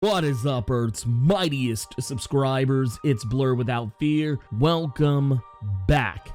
What is up, Earth's mightiest subscribers? It's Blerd without fear. Welcome back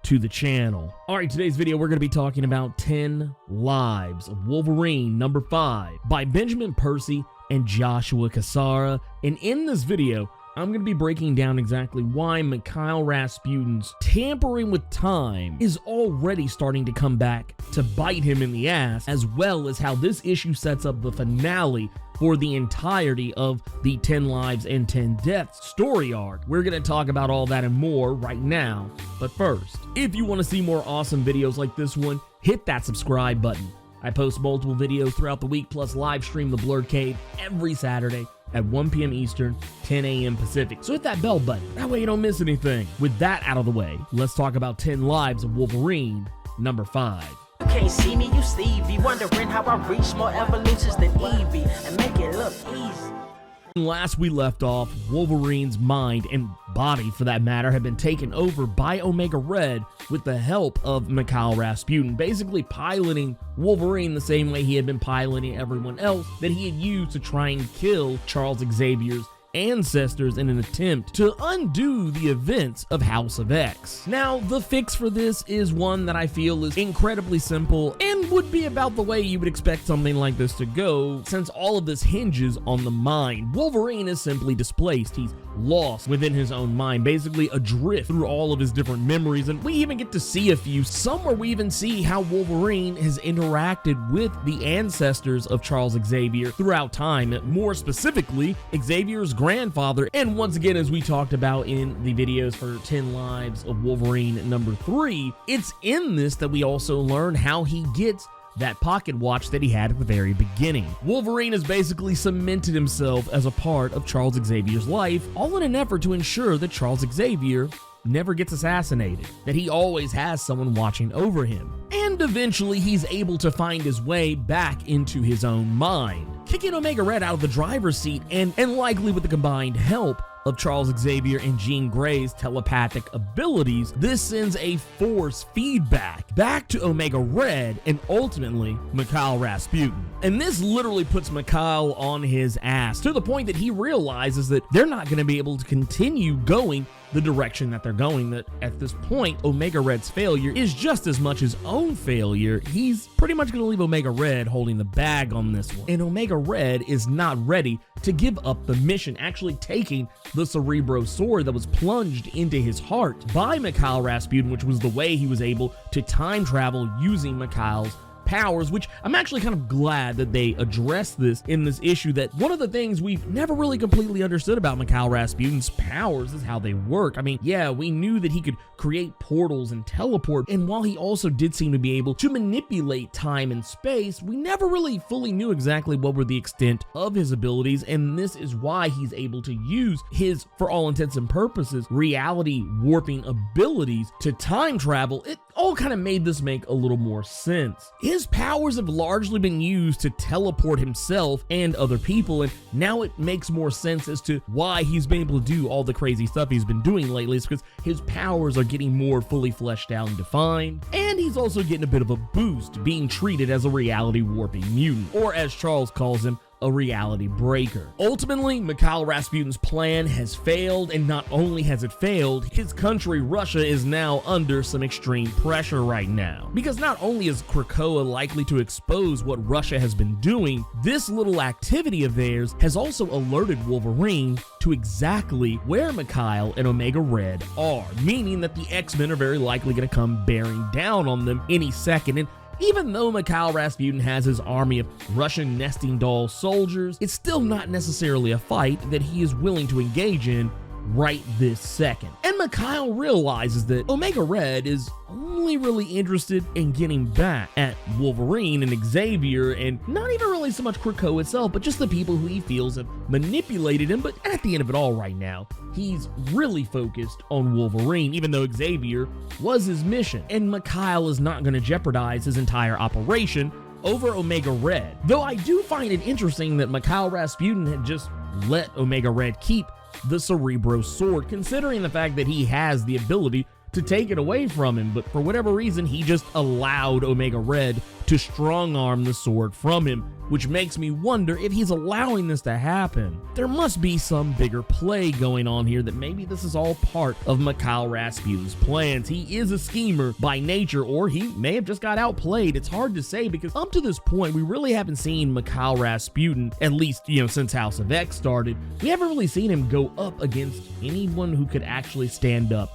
to the channel. Alright, today's video we're going to be talking about 10 Lives of Wolverine number 5 by Benjamin Percy and Joshua Cassara. And in this video, I'm going to be breaking down exactly why Mikhail Rasputin's tampering with time is already starting to come back to bite him in the ass, as well as how this issue sets up the finale for the entirety of the 10 Lives and 10 Deaths story arc. We're going to talk about all that and more right now. But first, if you want to see more awesome videos like this one, hit that subscribe button. I post multiple videos throughout the week, plus live stream the Blerd Cave every Saturday at 1 p.m. Eastern, 10 a.m. Pacific. So hit that bell button. That way you don't miss anything. With that out of the way, let's talk about 10 Lives of Wolverine number 5. You can't see me, you Stevie, wondering how I reach more evolutions than Evie and make it look easy. Last we left off, Wolverine's mind and body, for that matter, had been taken over by Omega Red with the help of Mikhail Rasputin, basically piloting Wolverine the same way he had been piloting everyone else that he had used to try and kill Charles Xavier's ancestors in an attempt to undo the events of House of X. Now, the fix for this is one that I feel is incredibly simple and would be about the way you would expect something like this to go, since all of this hinges on the mind. Wolverine is simply displaced. He's lost within his own mind, basically adrift through all of his different memories, and we even get to see a few. Somewhere we even see how Wolverine has interacted with the ancestors of Charles Xavier throughout time, more specifically Xavier's grandfather. And once again, as we talked about in the videos for 10 Lives of Wolverine number 3, it's in this that we also learn how he gets that pocket watch that he had at the very beginning. Wolverine has basically cemented himself as a part of Charles Xavier's life, all in an effort to ensure that Charles Xavier never gets assassinated, that he always has someone watching over him. And eventually he's able to find his way back into his own mind, kicking Omega Red out of the driver's seat, and likely with the combined help of Charles Xavier and Jean Grey's telepathic abilities, this sends a force feedback back to Omega Red and ultimately Mikhail Rasputin. And this literally puts Mikhail on his ass to the point that he realizes that they're not going to be able to continue going the direction that they're going, that at this point Omega Red's failure is just as much his own failure. He's pretty much going to leave Omega Red holding the bag on this one, and Omega Red is not ready to give up the mission, actually taking the Cerebro sword that was plunged into his heart by Mikhail Rasputin, which was the way he was able to time travel using Mikhail's powers, which I'm actually kind of glad that they addressed this in this issue, that one of the things we've never really completely understood about Mikhail Rasputin's powers is how they work. I mean, yeah, we knew that he could create portals and teleport, and while he also did seem to be able to manipulate time and space, we never really fully knew exactly what were the extent of his abilities, and this is why he's able to use his, for all intents and purposes, reality warping abilities to time travel. It all kind of made this make a little more sense. His powers have largely been used to teleport himself and other people, and now it makes more sense as to why he's been able to do all the crazy stuff he's been doing lately. It's because his powers are getting more fully fleshed out and defined, and he's also getting a bit of a boost being treated as a reality warping mutant, or as Charles calls him, a reality breaker. Ultimately, Mikhail Rasputin's plan has failed, and not only has it failed, his country, Russia, is now under some extreme pressure right now. Because not only is Krakoa likely to expose what Russia has been doing, this little activity of theirs has also alerted Wolverine to exactly where Mikhail and Omega Red are, meaning that the X-Men are very likely going to come bearing down on them any second. And even though Mikhail Rasputin has his army of Russian nesting doll soldiers, it's still not necessarily a fight that he is willing to engage in right this second. And Mikhail realizes that Omega Red is only really interested in getting back at Wolverine and Xavier, and not even really so much Krakoa itself, but just the people who he feels have manipulated him. But at the end of it all right now, he's really focused on Wolverine, even though Xavier was his mission. And Mikhail is not going to jeopardize his entire operation over Omega Red. Though I do find it interesting that Mikhail Rasputin had just let Omega Red keep the Cerebro sword, considering the fact that he has the ability to take it away from him, but for whatever reason, he just allowed Omega Red to strong-arm the sword from him, which makes me wonder if he's allowing this to happen. There must be some bigger play going on here, that maybe this is all part of Mikhail Rasputin's plans. He is a schemer by nature, or he may have just got outplayed. It's hard to say, because up to this point, we really haven't seen Mikhail Rasputin, at least, since House of X started, we haven't really seen him go up against anyone who could actually stand up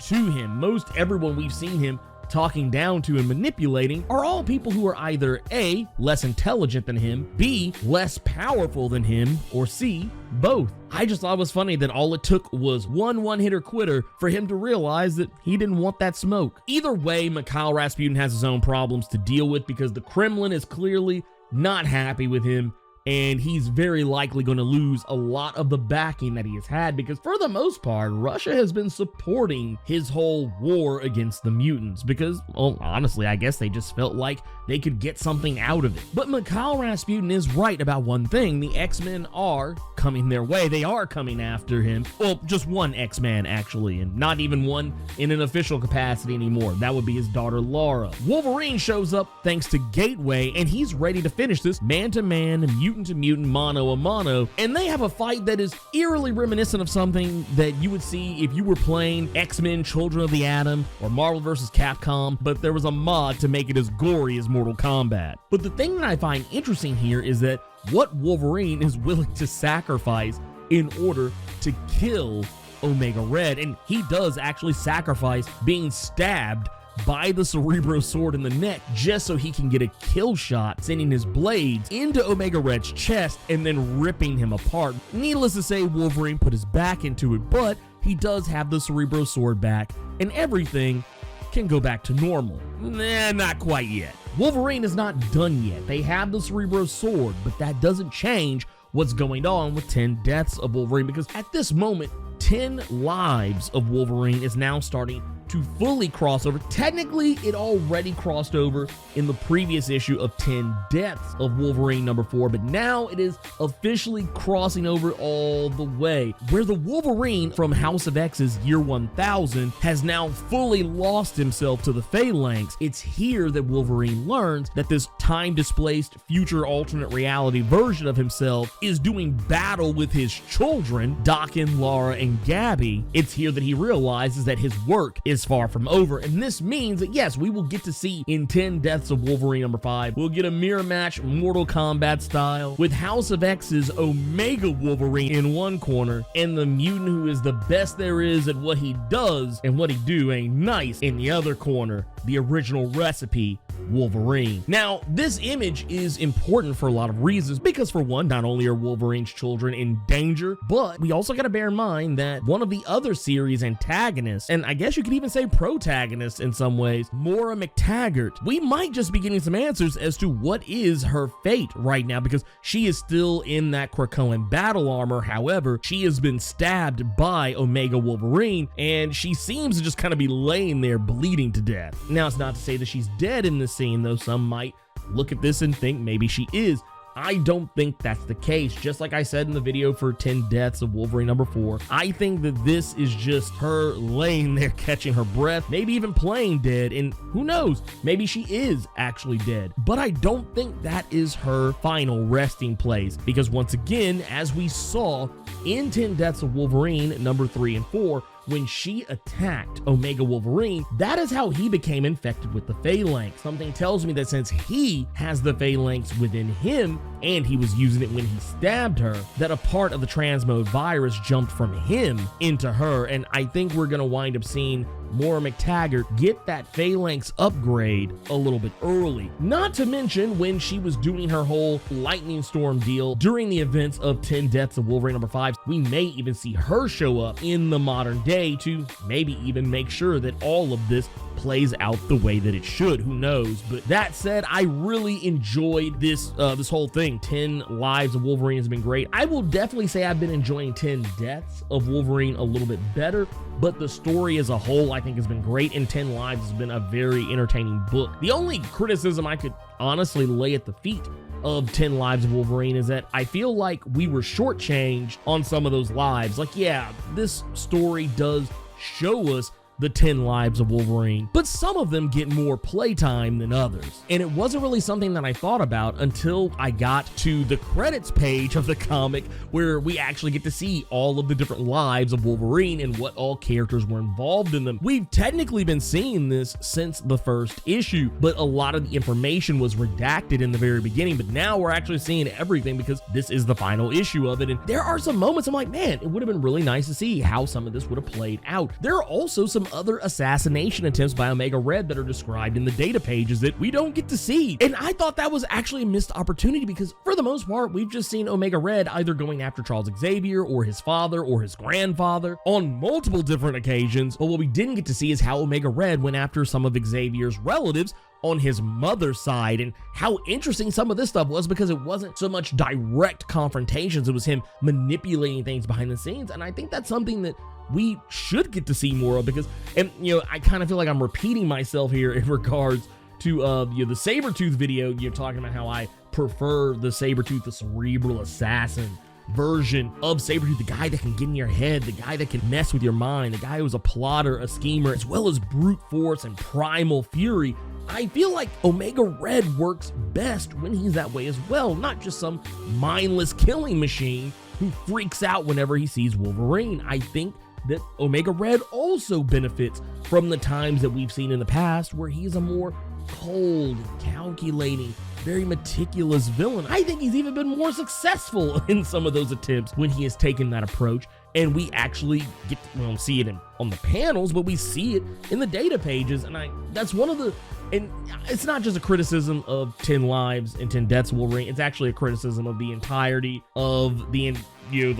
to him. Most everyone we've seen him talking down to and manipulating are all people who are either A, less intelligent than him, B, less powerful than him, or C, both. I just thought it was funny that all it took was one-hitter quitter for him to realize that he didn't want that smoke. Either way, Mikhail Rasputin has his own problems to deal with, because the Kremlin is clearly not happy with him, and he's very likely going to lose a lot of the backing that he has had, because for the most part, Russia has been supporting his whole war against the mutants, because, well, honestly, I guess they just felt like they could get something out of it. But Mikhail Rasputin is right about one thing: the X-Men are coming their way. They are coming after him. Well, just one X-Man, actually, and not even one in an official capacity anymore. That would be his daughter, Laura. Wolverine shows up thanks to Gateway, and he's ready to finish this man-to-man, mutant to mutant, mano a mano, and they have a fight that is eerily reminiscent of something that you would see if you were playing X-Men Children of the Atom or Marvel vs. Capcom, but there was a mod to make it as gory as Mortal Kombat. But the thing that I find interesting here is that what Wolverine is willing to sacrifice in order to kill Omega Red, and he does actually sacrifice being stabbed by the Cerebro sword in the neck just so he can get a kill shot, sending his blades into Omega Red's chest and then ripping him apart. Needless to say, Wolverine put his back into it, but he does have the Cerebro sword back, and everything can go back to normal. Not quite yet. Wolverine is not done yet. They have the Cerebro sword, but that doesn't change what's going on with 10 deaths of Wolverine, because at this moment, 10 lives of Wolverine is now starting to fully cross over. Technically, it already crossed over in the previous issue of 10 Deaths of Wolverine #4, but now it is officially crossing over all the way, where the Wolverine from House of X's Year 1000 has now fully lost himself to the Phalanx. It's here that Wolverine learns that this time-displaced, future alternate reality version of himself is doing battle with his children, Daken, Lara, and Gabby. It's here that he realizes that his work is far from over, and this means that yes, we will get to see in 10 Deaths of Wolverine #5, we'll get a mirror match Mortal Kombat style with House of X's Omega Wolverine in one corner and the mutant who is the best there is at what he does and what he do ain't nice in the other corner, the original recipe Wolverine. Now, this image is important for a lot of reasons, because for one, not only are Wolverine's children in danger, but we also got to bear in mind that one of the other series antagonists, and I guess you could even say protagonist in some ways, Moira Mctaggart, we might just be getting some answers as to what is her fate right now, because she is still in that Krakoan battle armor. However, she has been stabbed by Omega Wolverine, and she seems to just kind of be laying there bleeding to death. Now, it's not to say that she's dead in this scene, though some might look at this and think maybe she is. I don't think that's the case. Just like I said in the video for 10 Deaths of Wolverine #4, I think that this is just her laying there catching her breath, maybe even playing dead, and who knows, maybe she is actually dead. But I don't think that is her final resting place, because once again, as we saw in 10 Deaths of Wolverine #3 and 4, when she attacked Omega Wolverine, that is how he became infected with the Phalanx. Something tells me that since he has the Phalanx within him, and he was using it when he stabbed her, that a part of the transmode virus jumped from him into her, and I think we're gonna wind up seeing Moira Mctaggart get that Phalanx upgrade a little bit early. Not to mention when she was doing her whole lightning storm deal during the events of 10 Deaths of Wolverine #5, we may even see her show up in the modern day to maybe even make sure that all of this plays out the way that it should. Who knows? But that said, I really enjoyed this whole thing. 10 Lives of Wolverine has been great. I will definitely say I've been enjoying 10 Deaths of Wolverine a little bit better, but the story as a whole I think has been great, and 10 Lives has been a very entertaining book. The only criticism I could honestly lay at the feet of 10 Lives of Wolverine is that I feel like we were shortchanged on some of those lives. Like, yeah, this story does show us the 10 Lives of Wolverine, but some of them get more playtime than others. And it wasn't really something that I thought about until I got to the credits page of the comic, where we actually get to see all of the different lives of Wolverine and what all characters were involved in them. We've technically been seeing this since the first issue, but a lot of the information was redacted in the very beginning, but now we're actually seeing everything because this is the final issue of it. And there are some moments I'm like, man, it would have been really nice to see how some of this would have played out. There are also some other assassination attempts by Omega Red that are described in the data pages that we don't get to see. And I thought that was actually a missed opportunity because for the most part, we've just seen Omega Red either going after Charles Xavier or his father or his grandfather on multiple different occasions. But what we didn't get to see is how Omega Red went after some of Xavier's relatives on his mother's side, and how interesting some of this stuff was because it wasn't so much direct confrontations, it was him manipulating things behind the scenes. And I think that's something that we should get to see more of because, and I kind of feel like I'm repeating myself here in regards to the Sabretooth video. You're talking about how I prefer the Sabretooth, the cerebral assassin version of Sabretooth, the guy that can get in your head, the guy that can mess with your mind, the guy who's a plotter, a schemer, as well as brute force and primal fury. I feel like Omega Red works best when he's that way as well, not just some mindless killing machine who freaks out whenever he sees Wolverine. I think that Omega Red also benefits from the times that we've seen in the past where he's a more cold, calculating, very meticulous villain. I think he's even been more successful in some of those attempts when he has taken that approach. And we actually get to see it on the panels, but we see it in the data pages. And that's one of the, and it's not just a criticism of 10 Lives and 10 Deaths of Wolverine. It's actually a criticism of the entirety of the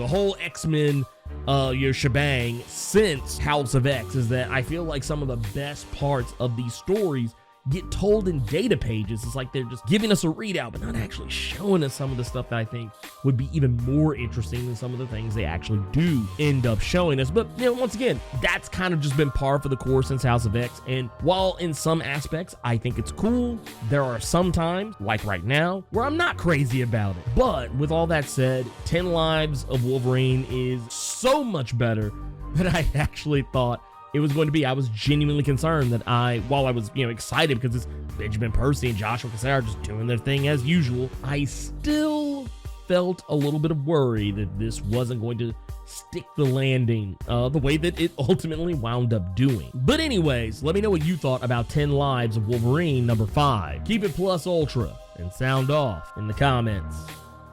whole X-Men shebang since House of X, is that I feel like some of the best parts of these stories get told in data pages. It's like they're just giving us a readout, but not actually showing us some of the stuff that I think would be even more interesting than some of the things they actually do end up showing us. But once again, that's kind of just been par for the course since House of X. And while in some aspects I think it's cool, there are some times, like right now, where I'm not crazy about it. But with all that said, 10 Lives of Wolverine is so much better than I actually thought it was going to be. I was genuinely concerned that while I was, excited because it's Benjamin Percy and Joshua Cassara just doing their thing as usual, I still felt a little bit of worry that this wasn't going to stick the landing the way that it ultimately wound up doing. But anyways, let me know what you thought about 10 Lives of Wolverine number 5. Keep it plus ultra and sound off in the comments.